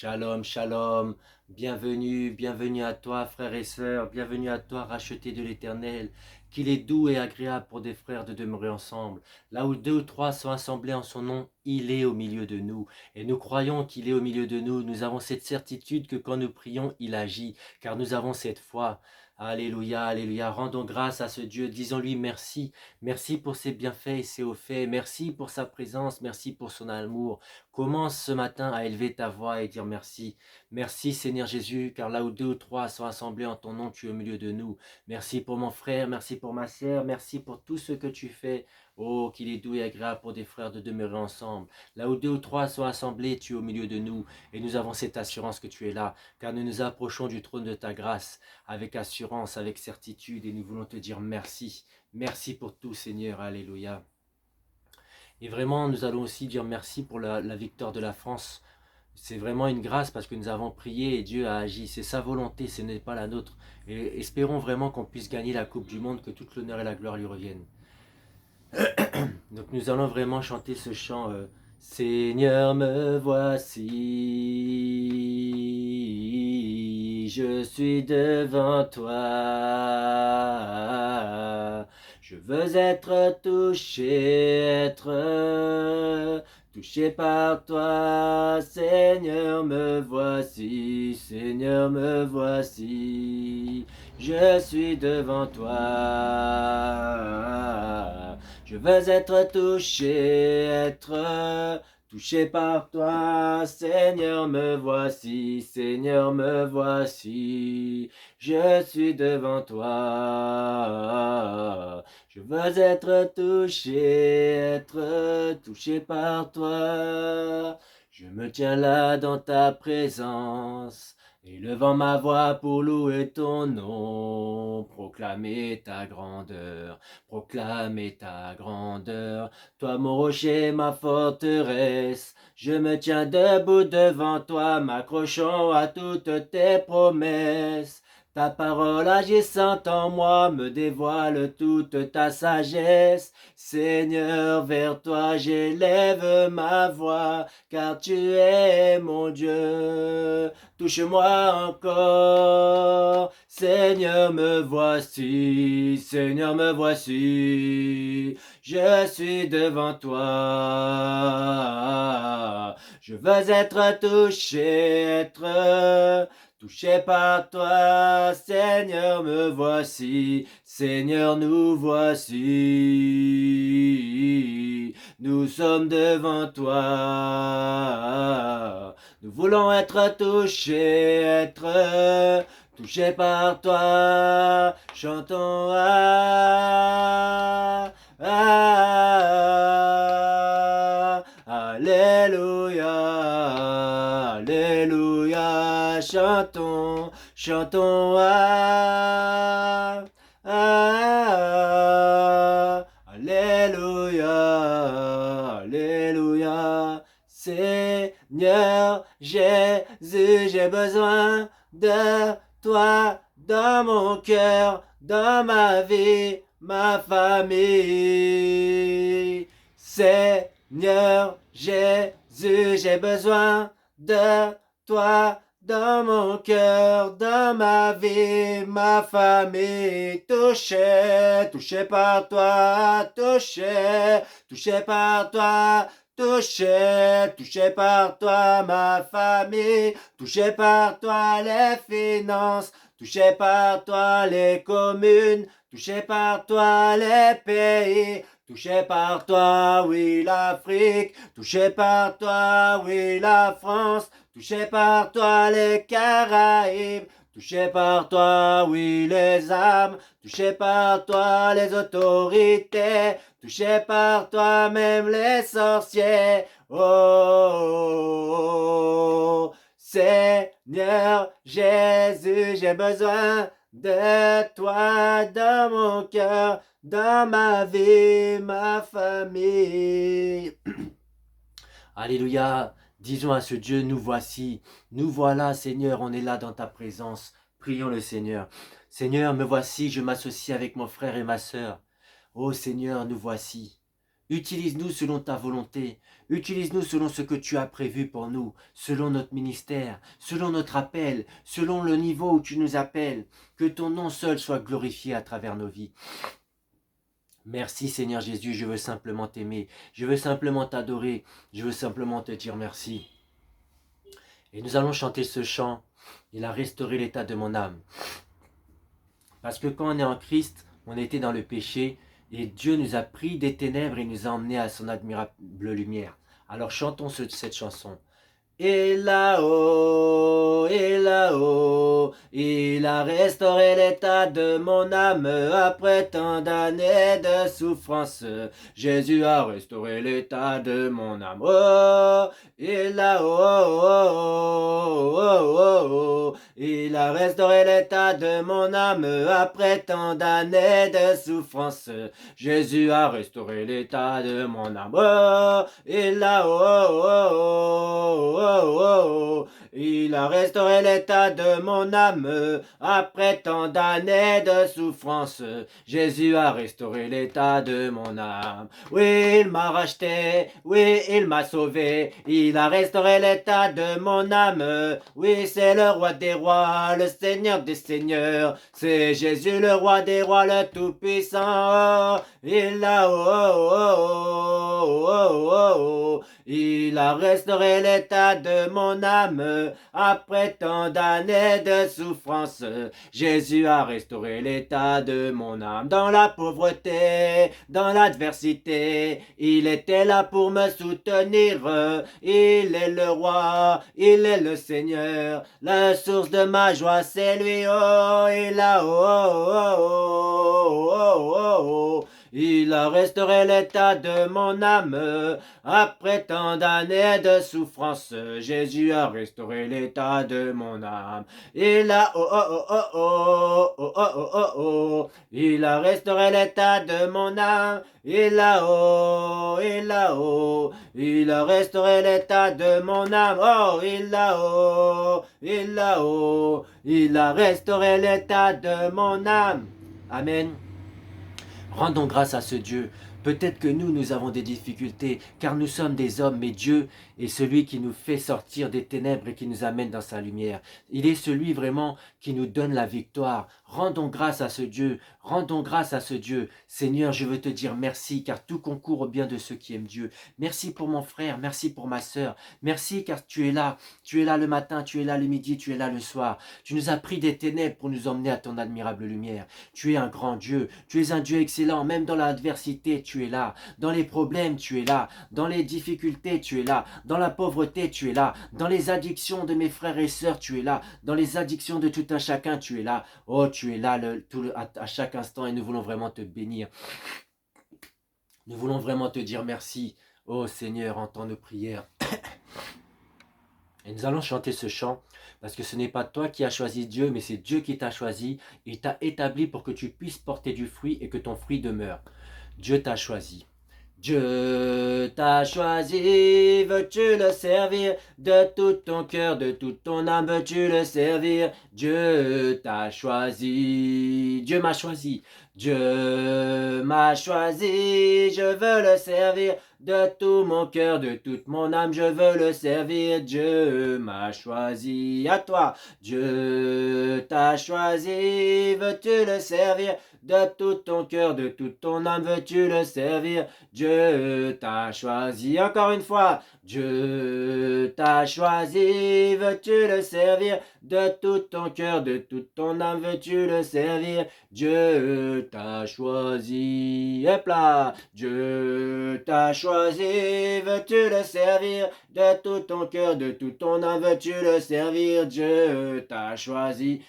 Shalom, shalom, bienvenue, bienvenue à toi frères et sœurs, bienvenue à toi racheté de l'Éternel, qu'il est doux et agréable pour des frères de demeurer ensemble. Là où deux ou trois sont assemblés en son nom, il est au milieu de nous. Et nous croyons qu'il est au milieu de nous, nous avons cette certitude que quand nous prions, il agit, car nous avons cette foi. Alléluia, alléluia, rendons grâce à ce Dieu, disons-lui merci, merci pour ses bienfaits et ses hauts faits, merci pour sa présence, merci pour son amour. Commence ce matin à élever ta voix et dire merci. Merci Seigneur Jésus, car là où deux ou trois sont assemblés en ton nom, tu es au milieu de nous. Merci pour mon frère, merci pour ma sœur, merci pour tout ce que tu fais. Oh, qu'il est doux et agréable pour des frères de demeurer ensemble. Là où deux ou trois sont assemblés, tu es au milieu de nous. Et nous avons cette assurance que tu es là, car nous nous approchons du trône de ta grâce avec assurance, avec certitude, et nous voulons te dire merci. Merci pour tout Seigneur, alléluia. Et vraiment, nous allons aussi dire merci pour la victoire de la France. C'est vraiment une grâce parce que nous avons prié et Dieu a agi. C'est sa volonté, ce n'est pas la nôtre. Et espérons vraiment qu'on puisse gagner la Coupe du Monde, que toute l'honneur et la gloire lui reviennent. Donc nous allons vraiment chanter ce chant. Seigneur, me voici, je suis devant toi. Je veux être touché par toi. Seigneur, me voici, Seigneur, me voici. Je suis devant toi. Je veux être touché par toi. Seigneur, me voici, Seigneur, me voici. Je suis devant toi. Je veux être touché par toi. Je me tiens là dans ta présence, élevant ma voix pour louer ton nom, proclamer ta grandeur, toi mon rocher, ma forteresse. Je me tiens debout devant toi, m'accrochant à toutes tes promesses. Ta parole agissante en moi me dévoile toute ta sagesse. Seigneur, vers toi j'élève ma voix, car tu es mon Dieu. Touche-moi encore, Seigneur, me voici, Seigneur, me voici. Je suis devant toi. Je veux touché par toi, Seigneur, me voici, Seigneur, nous voici. Nous sommes devant toi. Nous voulons être touchés par toi. Chantons Alléluia, Alléluia, chantons Alléluia, Alléluia. Seigneur Jésus, j'ai besoin de toi dans mon cœur, dans ma vie, ma famille. Seigneur Jésus, j'ai besoin de toi dans mon cœur, dans ma vie, ma famille. Touché par toi, touché par toi. Touché par toi ma famille, touché par toi les finances, touché par toi les communes, touché par toi les pays, touché par toi, oui, l'Afrique, touché par toi, oui, la France, touché par toi les Caraïbes, touché par toi, oui, les âmes, touché par toi les autorités, touché par toi même les sorciers. Oh, Seigneur Jésus, j'ai besoin de toi dans mon cœur, dans ma vie, ma famille. Alléluia. Disons à ce Dieu, nous voici, nous voilà, Seigneur, on est là dans ta présence. Prions le Seigneur. Seigneur, me voici, je m'associe avec mon frère et ma sœur. Oh Seigneur, nous voici. Utilise-nous selon ta volonté. Utilise-nous selon ce que tu as prévu pour nous, selon notre ministère, selon notre appel, selon le niveau où tu nous appelles. Que ton nom seul soit glorifié à travers nos vies. Merci Seigneur Jésus, je veux simplement t'aimer, je veux simplement t'adorer, je veux simplement te dire merci. Et nous allons chanter ce chant, il a restauré l'état de mon âme. Parce que quand on est en Christ, on était dans le péché, et Dieu nous a pris des ténèbres et nous a emmenés à son admirable lumière. Alors chantons cette chanson. Et là-haut, il a restauré l'état de mon âme après tant d'années de souffrance. Jésus a restauré l'état de mon âme. Oh, et là-haut, il a restauré l'état de mon âme après tant d'années de souffrance. Jésus a restauré l'état de mon âme. Oh, et là-haut, il a restauré l'état de mon âme après tant d'années de souffrance. Jésus a restauré l'état de mon âme. Oui, il m'a racheté, oui, il m'a sauvé. Il a restauré l'état de mon âme. Oui, c'est le roi des rois, le seigneur des seigneurs. C'est Jésus le roi des rois, le tout-puissant. Il a restauré l'état de mon âme après tant d'années de souffrance. Jésus a restauré l'état de mon âme dans la pauvreté, dans l'adversité. Il était là pour me soutenir. Il est le roi, il est le Seigneur. La source de ma joie, c'est lui. Oh, il a il a restauré l'état de mon âme après tant d'années de souffrance. Jésus a restauré l'état de mon âme. Il a il a restauré l'état de mon âme. Il a il a restauré l'état de mon âme. Oh, il a restauré l'état de mon âme. Amen. Rendons grâce à ce Dieu. Peut-être que nous avons des difficultés, car nous sommes des hommes, mais Dieu est celui qui nous fait sortir des ténèbres et qui nous amène dans sa lumière. Il est celui vraiment qui nous donne la victoire. Rendons grâce à ce Dieu, rendons grâce à ce Dieu. Seigneur, je veux te dire merci, car tout concourt au bien de ceux qui aiment Dieu. Merci pour mon frère, merci pour ma sœur. Merci car tu es là le matin, tu es là le midi, tu es là le soir. Tu nous as pris des ténèbres pour nous emmener à ton admirable lumière. Tu es un grand Dieu, tu es un Dieu excellent, même dans l'adversité, tu es là. Dans les problèmes, tu es là. Dans les difficultés, tu es là. Dans la pauvreté, tu es là. Dans les addictions de mes frères et sœurs, tu es là. Dans les addictions de tout un chacun, tu es là. Oh, tu es là à chaque instant et nous voulons vraiment te bénir. Nous voulons vraiment te dire merci. Oh Seigneur, entends nos prières. Et nous allons chanter ce chant parce que ce n'est pas toi qui as choisi Dieu, mais c'est Dieu qui t'a choisi. Il t'a établi pour que tu puisses porter du fruit et que ton fruit demeure. Dieu t'a choisi. Dieu t'a choisi, veux-tu le servir de tout ton cœur, de toute ton âme, veux-tu le servir? Dieu t'a choisi, Dieu m'a choisi, Dieu m'a choisi, je veux le servir de tout mon cœur, de toute mon âme, je veux le servir. Dieu m'a choisi, à toi, Dieu t'a choisi, veux-tu le servir? De tout ton cœur, de toute ton âme, veux-tu le servir? Dieu t'a choisi, encore une fois. Dieu t'a choisi, veux-tu le servir? De tout ton cœur, de toute ton âme, veux-tu le servir? Dieu t'a choisi, hop là. Dieu t'a choisi, veux-tu le servir? De tout ton cœur, de toute ton âme, veux-tu le servir? Dieu t'a choisi,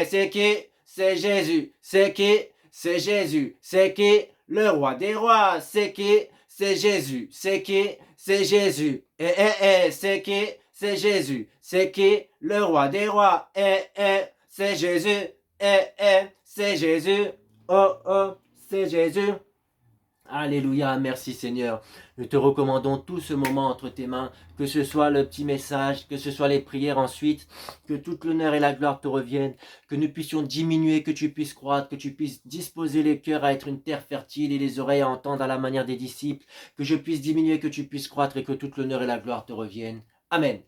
c'est qui? C'est Jésus. C'est qui? C'est Jésus. C'est qui? Le roi des rois. C'est qui? C'est Jésus. C'est qui? C'est Jésus. C'est qui? C'est Jésus. C'est qui? Le roi des rois. C'est Jésus. C'est Jésus. Oh, c'est Jésus. Alléluia, merci Seigneur. Nous te recommandons tout ce moment entre tes mains, que ce soit le petit message, que ce soit les prières ensuite, que toute l'honneur et la gloire te reviennent, que nous puissions diminuer, que tu puisses croître, que tu puisses disposer les cœurs à être une terre fertile et les oreilles à entendre à la manière des disciples, que je puisse diminuer, que tu puisses croître et que toute l'honneur et la gloire te reviennent. Amen.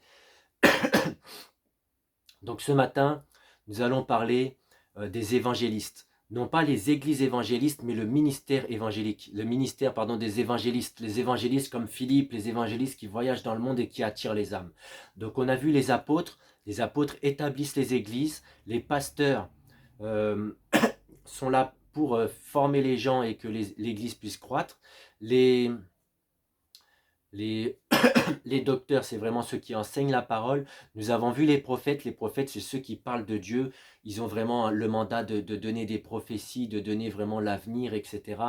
Donc ce matin, nous allons parler des évangélistes. Non pas les églises évangélistes, mais le ministère évangélique. Le ministère, pardon, des évangélistes. Les évangélistes comme Philippe, les évangélistes qui voyagent dans le monde et qui attirent les âmes. Donc on a vu les apôtres établissent les églises, les pasteurs sont là pour former les gens et que l'église puisse croître. Les les docteurs, c'est vraiment ceux qui enseignent la parole. Nous avons vu les prophètes, c'est ceux qui parlent de Dieu. Ils ont vraiment le mandat de donner des prophéties, de donner vraiment l'avenir, etc.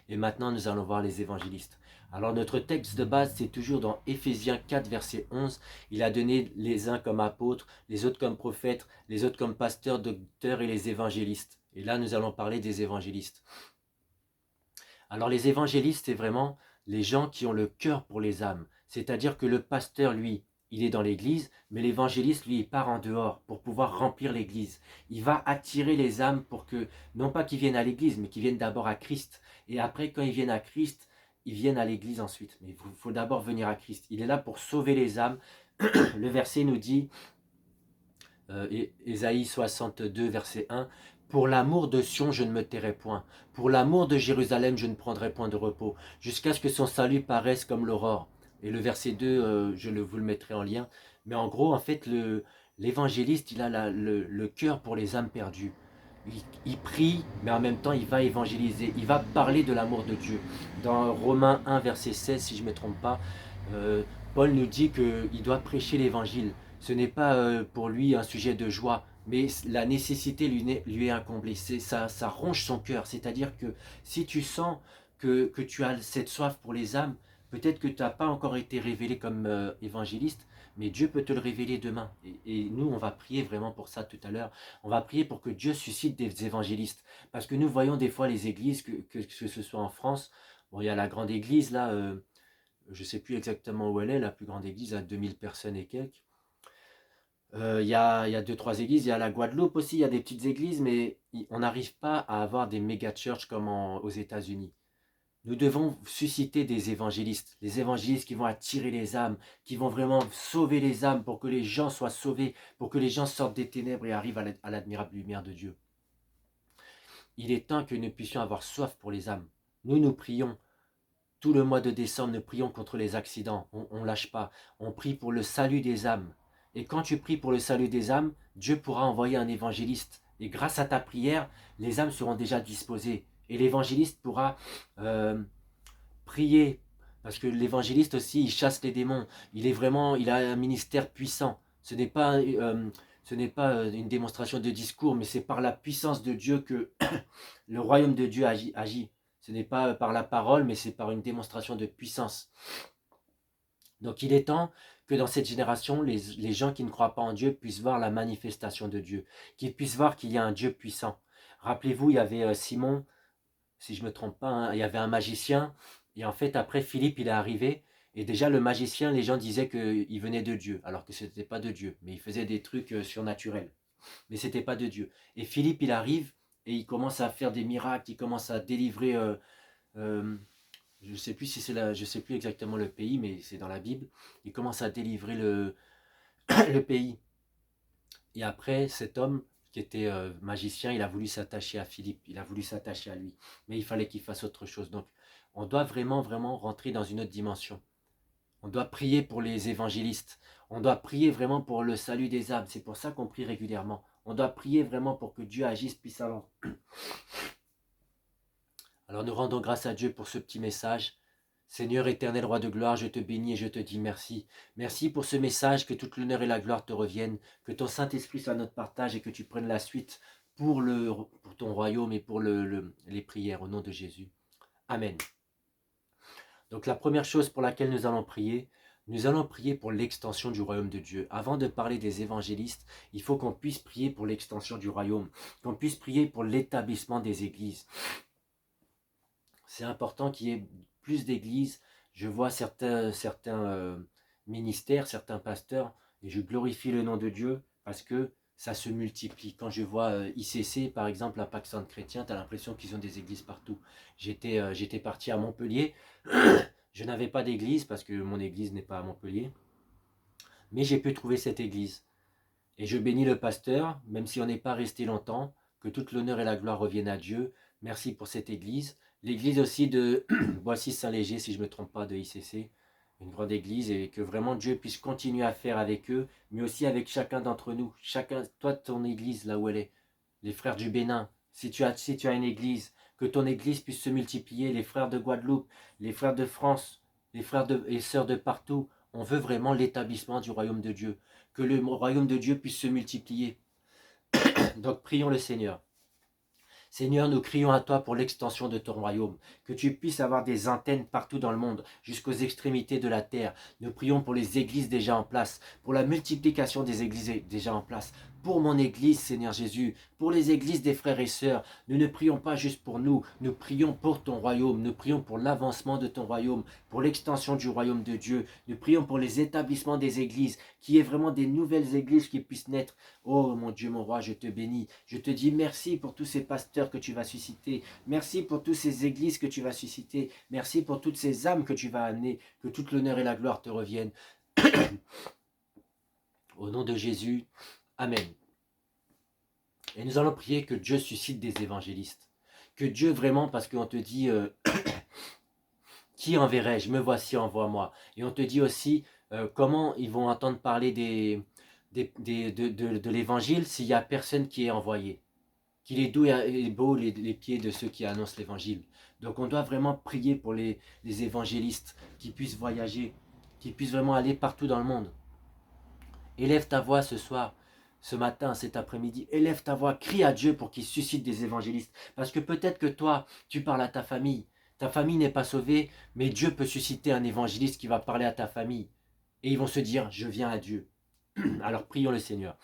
Et maintenant, nous allons voir les évangélistes. Alors notre texte de base, c'est toujours dans Éphésiens 4, verset 11. Il a donné les uns comme apôtres, les autres comme prophètes, les autres comme pasteurs, docteurs et les évangélistes. Et là, nous allons parler des évangélistes. Alors les évangélistes, c'est vraiment les gens qui ont le cœur pour les âmes. C'est-à-dire que le pasteur, lui, il est dans l'église, mais l'évangéliste, lui, il part en dehors pour pouvoir remplir l'église. Il va attirer les âmes pour que, non pas qu'ils viennent à l'église, mais qu'ils viennent d'abord à Christ. Et après, quand ils viennent à Christ, ils viennent à l'église ensuite. Mais il faut d'abord venir à Christ. Il est là pour sauver les âmes. Le verset nous dit, Ésaïe 62, verset 1, « Pour l'amour de Sion, je ne me tairai point. Pour l'amour de Jérusalem, je ne prendrai point de repos, jusqu'à ce que son salut paraisse comme l'aurore. » Et le verset 2, vous le mettrai en lien. Mais en gros, en fait, l'évangéliste, il a le cœur pour les âmes perdues. Il prie, mais en même temps, il va évangéliser. Il va parler de l'amour de Dieu. Dans Romains 1, verset 16, si je ne me trompe pas, Paul nous dit qu'il doit prêcher l'évangile. Ce n'est pas pour lui un sujet de joie, mais la nécessité lui est incomblée. Ça ronge son cœur. C'est-à-dire que si tu sens que tu as cette soif pour les âmes, peut-être que tu n'as pas encore été révélé comme évangéliste, mais Dieu peut te le révéler demain. Et nous, on va prier vraiment pour ça tout à l'heure. On va prier pour que Dieu suscite des évangélistes. Parce que nous voyons des fois les églises, que ce soit en France, bon, il y a la grande église là, je ne sais plus exactement où elle est, la plus grande église à 2000 personnes et quelques. Il y a deux, trois églises, il y a la Guadeloupe aussi, il y a des petites églises, mais on n'arrive pas à avoir des méga churches comme aux États-Unis. Nous devons susciter des évangélistes, les évangélistes qui vont attirer les âmes, qui vont vraiment sauver les âmes pour que les gens soient sauvés, pour que les gens sortent des ténèbres et arrivent à l'admirable lumière de Dieu. Il est temps que nous puissions avoir soif pour les âmes. Nous prions. Tout le mois de décembre, nous prions contre les accidents. On ne lâche pas. On prie pour le salut des âmes. Et quand tu pries pour le salut des âmes, Dieu pourra envoyer un évangéliste. Et grâce à ta prière, les âmes seront déjà disposées. Et l'évangéliste pourra prier. Parce que l'évangéliste aussi, il chasse les démons. Il a un ministère puissant. Ce n'est pas une démonstration de discours, mais c'est par la puissance de Dieu que le royaume de Dieu agit. Ce n'est pas par la parole, mais c'est par une démonstration de puissance. Donc il est temps que dans cette génération, les gens qui ne croient pas en Dieu puissent voir la manifestation de Dieu, qu'ils puissent voir qu'il y a un Dieu puissant. Rappelez-vous, il y avait Simon, si je ne me trompe pas, hein, il y avait un magicien, et en fait après Philippe il est arrivé, et déjà le magicien, les gens disaient qu'il venait de Dieu, alors que ce n'était pas de Dieu, mais il faisait des trucs surnaturels, mais ce n'était pas de Dieu. Et Philippe il arrive, et il commence à faire des miracles, il commence à délivrer... je sais plus si je sais plus exactement le pays, mais c'est dans la Bible. Il commence à délivrer le pays. Et après, cet homme qui était magicien, il a voulu s'attacher à Philippe, il a voulu s'attacher à lui, mais il fallait qu'il fasse autre chose. Donc, on doit vraiment, vraiment rentrer dans une autre dimension. On doit prier pour les évangélistes. On doit prier vraiment pour le salut des âmes. C'est pour ça qu'on prie régulièrement. On doit prier vraiment pour que Dieu agisse puissamment. Alors nous rendons grâce à Dieu pour ce petit message. Seigneur éternel, roi de gloire, je te bénis et je te dis merci. Merci pour ce message, que toute l'honneur et la gloire te reviennent, que ton Saint-Esprit soit notre partage et que tu prennes la suite pour ton royaume et pour les prières au nom de Jésus. Amen. Donc la première chose pour laquelle nous allons prier pour l'extension du royaume de Dieu. Avant de parler des évangélistes, il faut qu'on puisse prier pour l'extension du royaume, qu'on puisse prier pour l'établissement des églises. C'est important qu'il y ait plus d'églises. je vois certains ministères, certains pasteurs, et je glorifie le nom de Dieu parce que ça se multiplie. Quand je vois ICC, par exemple, l'impact centre chrétien, tu as l'impression qu'ils ont des églises partout. J'étais parti à Montpellier, je n'avais pas d'église parce que mon église n'est pas à Montpellier, mais j'ai pu trouver cette église. Et je bénis le pasteur, même si on n'est pas resté longtemps, que toute l'honneur et la gloire reviennent à Dieu. Merci pour cette église. L'église aussi de Boissy-Saint-Léger, si je ne me trompe pas, de ICC, une grande église, et que vraiment Dieu puisse continuer à faire avec eux, mais aussi avec chacun d'entre nous. Chacun, toi, ton église, là où elle est, les frères du Bénin, si tu as une église, que ton église puisse se multiplier, les frères de Guadeloupe, les frères de France, les frères et sœurs de partout. On veut vraiment l'établissement du royaume de Dieu, que le royaume de Dieu puisse se multiplier. Donc prions le Seigneur. Seigneur, nous crions à toi pour l'extension de ton royaume, que tu puisses avoir des antennes partout dans le monde, jusqu'aux extrémités de la terre. Nous prions pour les églises déjà en place, pour la multiplication des églises déjà en place, pour mon église, Seigneur Jésus, pour les églises des frères et sœurs. Nous ne prions pas juste pour nous, nous prions pour ton royaume, nous prions pour l'avancement de ton royaume, pour l'extension du royaume de Dieu. Nous prions pour les établissements des églises, qu'il y ait vraiment des nouvelles églises qui puissent naître. Oh mon Dieu, mon roi, je te bénis. Je te dis merci pour tous ces pasteurs que tu vas susciter. Merci pour toutes ces églises que tu vas susciter. Merci pour toutes ces âmes que tu vas amener. Que toute l'honneur et la gloire te reviennent. Au nom de Jésus, Amen. Et nous allons prier que Dieu suscite des évangélistes. Que Dieu vraiment, parce qu'on te dit, qui enverrai-je? Me voici, envoie-moi. Et on te dit aussi, comment ils vont entendre parler de l'évangile s'il n'y a personne qui est envoyé. Qu'il est doux et beau les pieds de ceux qui annoncent l'évangile. Donc on doit vraiment prier pour les évangélistes qui puissent voyager, qui puissent vraiment aller partout dans le monde. Élève ta voix ce soir, ce matin, cet après-midi. Élève ta voix, crie à Dieu pour qu'il suscite des évangélistes. Parce que peut-être que toi, tu parles à ta famille. Ta famille n'est pas sauvée, mais Dieu peut susciter un évangéliste qui va parler à ta famille. Et ils vont se dire, je viens à Dieu. Alors prions le Seigneur.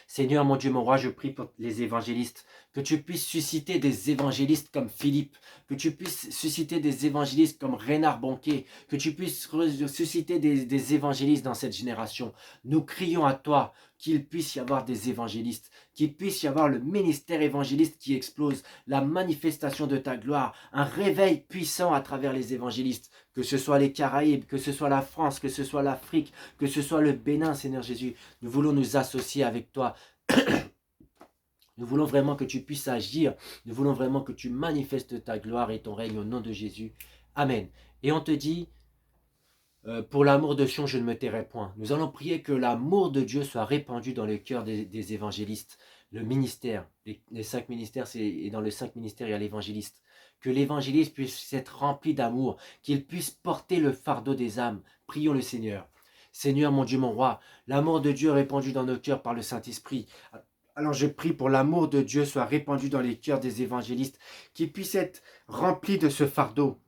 Seigneur, mon Dieu, mon roi, je prie pour les évangélistes, que tu puisses susciter des évangélistes comme Philippe, que tu puisses susciter des évangélistes comme Reynard Bonquet, que tu puisses susciter des évangélistes dans cette génération. Nous crions à toi qu'il puisse y avoir des évangélistes, qu'il puisse y avoir le ministère évangéliste qui explose, la manifestation de ta gloire, un réveil puissant à travers les évangélistes, que ce soit les Caraïbes, que ce soit la France, que ce soit l'Afrique, que ce soit le Bénin, Seigneur Jésus. Nous voulons nous associer avec toi. Nous voulons vraiment que tu puisses agir. Nous voulons vraiment que tu manifestes ta gloire et ton règne au nom de Jésus. Amen. Et on te dit, pour l'amour de Sion, je ne me tairai point. Nous allons prier que l'amour de Dieu soit répandu dans le cœur des évangélistes. Le ministère, les 5 ministères, et dans les 5 ministères, il y a l'évangéliste. Que l'évangéliste puisse être rempli d'amour, qu'il puisse porter le fardeau des âmes. Prions le Seigneur. Seigneur, mon Dieu, mon roi, l'amour de Dieu répandu dans nos cœurs par le Saint-Esprit. Alors je prie pour l'amour de Dieu soit répandu dans les cœurs des évangélistes, qu'ils puissent être remplis de ce fardeau,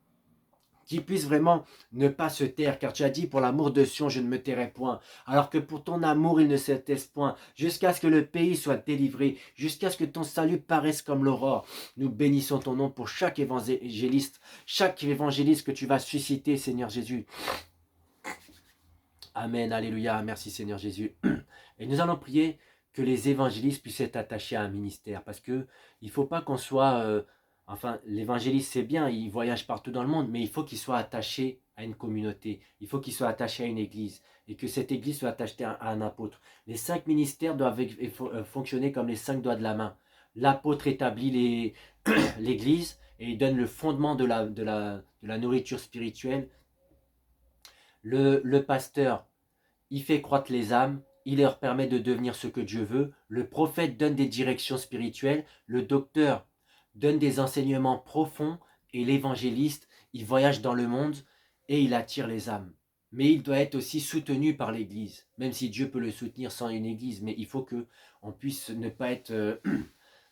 qu'ils puissent vraiment ne pas se taire, car tu as dit, pour l'amour de Sion, je ne me tairai point, alors que pour ton amour, il ne se taise point, jusqu'à ce que le pays soit délivré, jusqu'à ce que ton salut paraisse comme l'aurore. Nous bénissons ton nom pour chaque évangéliste que tu vas susciter, Seigneur Jésus. Amen, alléluia, merci Seigneur Jésus. Et nous allons prier que les évangélistes puissent être attachés à un ministère, parce que il ne faut pas qu'on soit, l'évangéliste c'est bien, il voyage partout dans le monde, mais il faut qu'il soit attaché à une communauté, il faut qu'il soit attaché à une église, et que cette église soit attachée à un apôtre. Les 5 ministères doivent fonctionner comme les 5 doigts de la main. L'apôtre établit l'église, et il donne le fondement de la nourriture spirituelle. Le pasteur, il fait croître les âmes, il leur permet de devenir ce que Dieu veut. Le prophète donne des directions spirituelles. Le docteur donne des enseignements profonds. Et l'évangéliste, il voyage dans le monde et il attire les âmes. Mais il doit être aussi soutenu par l'Église. Même si Dieu peut le soutenir sans une Église. Mais il faut qu'on puisse ne pas être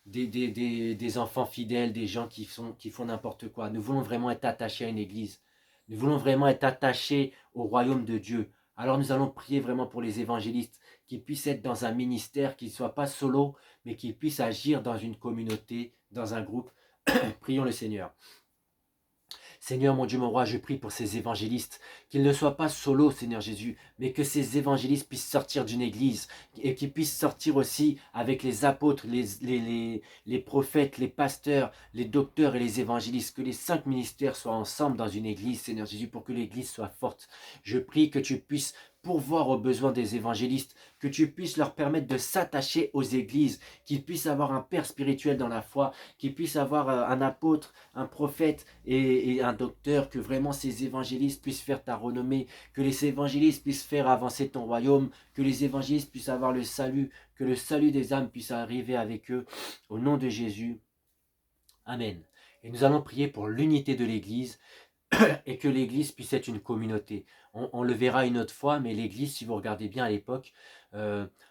des enfants fidèles, des gens qui font n'importe quoi. Nous voulons vraiment être attachés à une Église. Nous voulons vraiment être attachés au royaume de Dieu. Alors nous allons prier vraiment pour les évangélistes, qu'ils puissent être dans un ministère, qu'ils ne soient pas solo, mais qu'ils puissent agir dans une communauté, dans un groupe. Prions le Seigneur. Seigneur, mon Dieu, mon roi, je prie pour ces évangélistes, qu'ils ne soient pas solos, Seigneur Jésus, mais que ces évangélistes puissent sortir d'une église et qu'ils puissent sortir aussi avec les apôtres, les prophètes, les pasteurs, les docteurs et les évangélistes, que les 5 ministères soient ensemble dans une église, Seigneur Jésus, pour que l'église soit forte. Je prie que tu puisses pourvoir aux besoins des évangélistes, que tu puisses leur permettre de s'attacher aux églises, qu'ils puissent avoir un père spirituel dans la foi, qu'ils puissent avoir un apôtre, un prophète et un docteur, que vraiment ces évangélistes puissent faire ta renommée, que les évangélistes puissent faire avancer ton royaume, que les évangélistes puissent avoir le salut, que le salut des âmes puisse arriver avec eux. Au nom de Jésus, Amen. Et nous allons prier pour l'unité de l'Église et que l'Église puisse être une communauté. On le verra une autre fois, mais l'Église, si vous regardez bien à l'époque,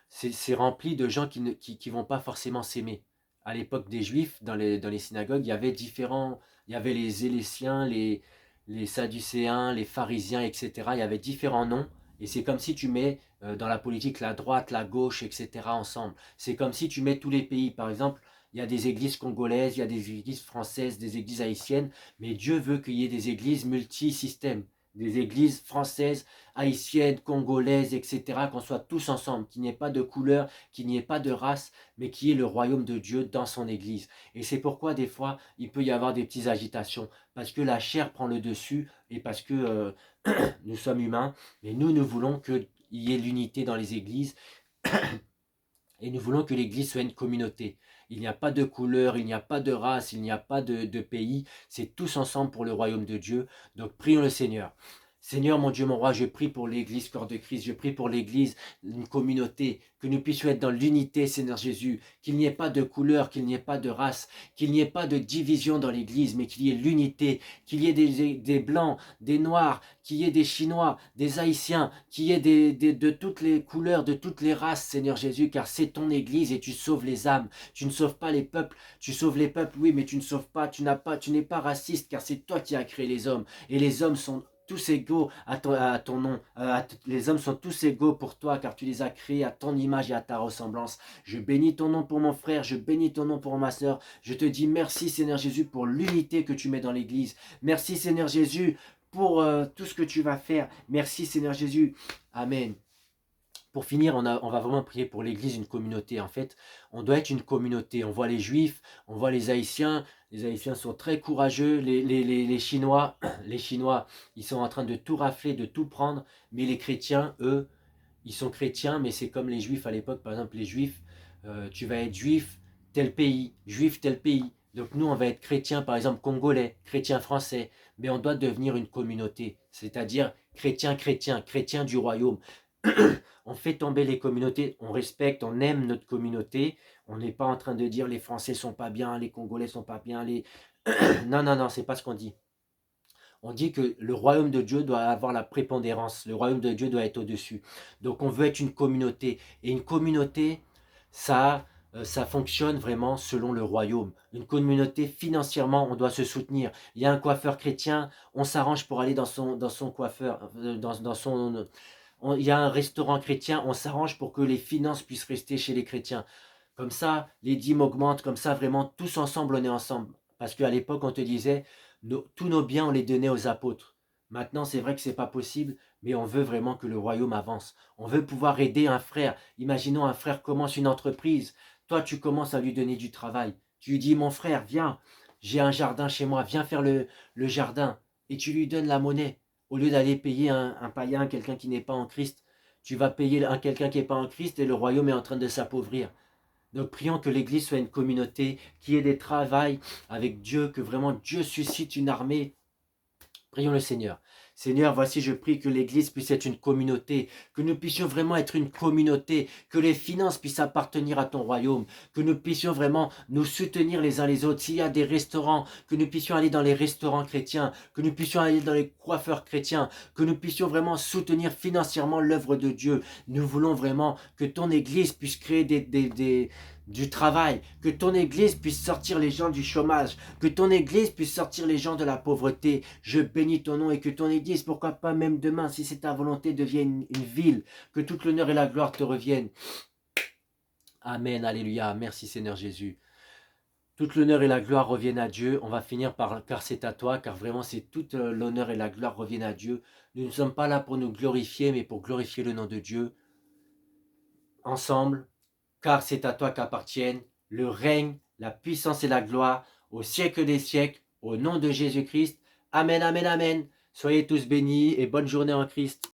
c'est rempli de gens qui ne vont pas forcément s'aimer. À l'époque des Juifs, dans les synagogues, il y avait il y avait les Éléciens, les Sadducéens, les pharisiens, etc. Il y avait différents noms. Et c'est comme si tu mets dans la politique la droite, la gauche, etc. ensemble. C'est comme si tu mets tous les pays. Par exemple, il y a des églises congolaises, il y a des églises françaises, des églises haïtiennes. Mais Dieu veut qu'il y ait des églises multisystèmes, des églises françaises, haïtiennes, congolaises, etc., qu'on soit tous ensemble, qu'il n'y ait pas de couleur, qu'il n'y ait pas de race, mais qu'il y ait le royaume de Dieu dans son église. Et c'est pourquoi des fois, il peut y avoir des petites agitations, parce que la chair prend le dessus, et parce que nous sommes humains, mais nous voulons qu'il y ait l'unité dans les églises, et nous voulons que l'Église soit une communauté. Il n'y a pas de couleur, il n'y a pas de race, il n'y a pas de pays. C'est tous ensemble pour le royaume de Dieu. Donc prions le Seigneur. Seigneur, mon Dieu, mon roi, je prie pour l'Église corps de Christ, je prie pour l'Église, une communauté, que nous puissions être dans l'unité, Seigneur Jésus, qu'il n'y ait pas de couleur, qu'il n'y ait pas de race, qu'il n'y ait pas de division dans l'Église, mais qu'il y ait l'unité, qu'il y ait des blancs, des noirs, qu'il y ait des Chinois, des Haïtiens, qu'il y ait de toutes les couleurs, de toutes les races, Seigneur Jésus, car c'est ton Église et tu sauves les âmes. Tu ne sauves pas les peuples, tu sauves les peuples, oui, mais tu ne sauves pas, tu n'es pas raciste, car c'est toi qui as créé les hommes, et les hommes sont tous égaux à ton nom. Les hommes sont tous égaux pour toi, car tu les as créés à ton image et à ta ressemblance. Je bénis ton nom pour mon frère, je bénis ton nom pour ma soeur. Je te dis merci, Seigneur Jésus, pour l'unité que tu mets dans l'Église. Merci, Seigneur Jésus, pour tout ce que tu vas faire. Merci, Seigneur Jésus. Amen. Pour finir, on va vraiment prier pour l'Église, une communauté. En fait, on doit être une communauté. On voit les Juifs, on voit les Haïtiens. Les Haïtiens sont très courageux. Les Chinois, les Chinois, ils sont en train de tout rafler, de tout prendre. Mais les chrétiens, eux, ils sont chrétiens, mais c'est comme les Juifs à l'époque. Par exemple, les Juifs, tu vas être juif tel pays, juif tel pays. Donc nous, on va être chrétiens, par exemple, congolais, chrétiens français. Mais on doit devenir une communauté, c'est-à-dire chrétien du royaume. On fait tomber les communautés, on respecte, on aime notre communauté. On n'est pas en train de dire les Français sont pas bien, les Congolais sont pas bien, non, non, non, c'est pas ce qu'on dit. On dit que le royaume de Dieu doit avoir la prépondérance, le royaume de Dieu doit être au-dessus. Donc on veut être une communauté. Et une communauté, ça fonctionne vraiment selon le royaume. Une communauté, financièrement, on doit se soutenir. Il y a un coiffeur chrétien, on s'arrange pour aller dans son coiffeur, il y a un restaurant chrétien, on s'arrange pour que les finances puissent rester chez les chrétiens. Comme ça, les dîmes augmentent, comme ça, vraiment, tous ensemble, on est ensemble. Parce qu'à l'époque, on te disait, tous nos biens, on les donnait aux apôtres. Maintenant, c'est vrai que ce n'est pas possible, mais on veut vraiment que le royaume avance. On veut pouvoir aider un frère. Imaginons un frère commence une entreprise. Toi, tu commences à lui donner du travail. Tu lui dis, mon frère, viens, j'ai un jardin chez moi, viens faire le jardin. Et tu lui donnes la monnaie. Au lieu d'aller payer un païen, quelqu'un qui n'est pas en Christ, tu vas payer quelqu'un qui n'est pas en Christ et le royaume est en train de s'appauvrir. Donc prions que l'Église soit une communauté, qui ait des travails avec Dieu, que vraiment Dieu suscite une armée. Prions le Seigneur. Seigneur, voici, je prie que l'Église puisse être une communauté, que nous puissions vraiment être une communauté, que les finances puissent appartenir à ton royaume, que nous puissions vraiment nous soutenir les uns les autres. S'il y a des restaurants, que nous puissions aller dans les restaurants chrétiens, que nous puissions aller dans les coiffeurs chrétiens, que nous puissions vraiment soutenir financièrement l'œuvre de Dieu. Nous voulons vraiment que ton Église puisse créer du travail, que ton Église puisse sortir les gens du chômage, que ton Église puisse sortir les gens de la pauvreté. Je bénis ton nom et que ton Église, pourquoi pas même demain, si c'est ta volonté, devienne une ville, que toute l'honneur et la gloire te reviennent. Amen, alléluia, merci Seigneur Jésus. Toute l'honneur et la gloire reviennent à Dieu. On va finir par car c'est à toi, car vraiment c'est toute l'honneur et la gloire reviennent à Dieu. Nous ne sommes pas là pour nous glorifier, mais pour glorifier le nom de Dieu ensemble, car c'est à toi qu'appartiennent le règne, la puissance et la gloire au siècle des siècles, au nom de Jésus-Christ. Amen, amen, amen. Soyez tous bénis et bonne journée en Christ.